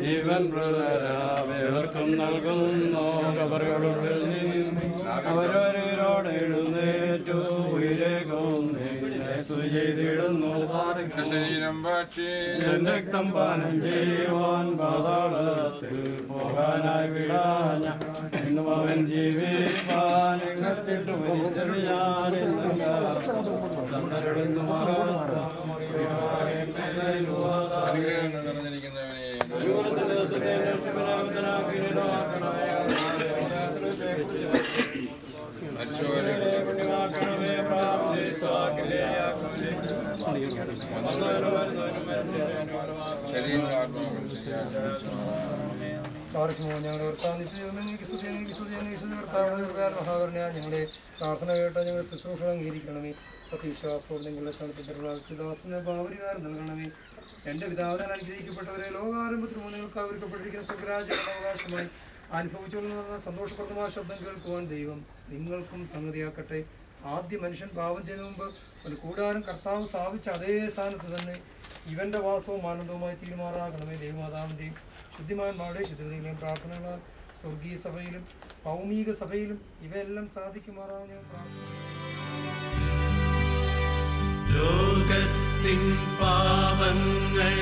ജീവൻ പ്രതരാവേർക്കും നൽകുന്നു കബറുകളുള്ളിൽ നിന്ന് അവരോരോട് എഴുന്നേറ്റു ഉയരേകും ചെയ്തിടുന്നു ശരീരം ഭക്ഷി രക്തം പാനം ചെയ്യുവാൻ പാതാളത്തിൽ പോകാനായി വിടാഞ്ഞ എന്നും അവൻ ജീവിപ്പാൻ എങ്ങത്തിട്ടു മരിച്ചത് ഞങ്ങളുടെ പ്രാർത്ഥന കേട്ട ഞങ്ങളുടെ ശുശ്രൂഷ അംഗീകരിക്കണമേ. സത്യവിശ്വാസത്തോടെ നിങ്ങളുടെ സ്ഥലത്തിൻ്റെ ഭാവരികാരം നൽകണമേ. എൻ്റെ പിതാവിനാൽ അനുഗ്രഹിക്കപ്പെട്ടവരെ ലോകാരംഭത്തിൽ നിങ്ങൾക്ക് അവരിക്കപ്പെട്ടിരിക്കുന്ന സ്വരാജ്യങ്ങളുടെ അവകാശമായി അനുഭവിച്ചുകൊള്ളുന്ന സന്തോഷപ്രദമായ ശബ്ദം കേൾക്കുവാൻ ദൈവം നിങ്ങൾക്കും സംഗതിയാക്കട്ടെ. ആദ്യ മനുഷ്യൻ പാപം ചെയ്യുന്ന മുമ്പ് ഒരു കൂടാരം കർത്താവ് സ്ഥാപിച്ച അതേ സ്ഥാനത്ത് തന്നെ ഇവന്റെ വാസവും ആനന്ദവുമായി തീരുമാറാകണമേ. ദൈവമാതാവിൻ്റെയും ശുദ്ധിമാന്മാരുടെയും ശുദ്ധികളെയും പ്രാർത്ഥനകളാൽ സ്വർഗീയ സഭയിലും ഭൗമിക സഭയിലും ഇവയെല്ലാം സാധിക്കുമാറാകും ഞാൻ ലോകത്തിൻ പാപങ്ങൾ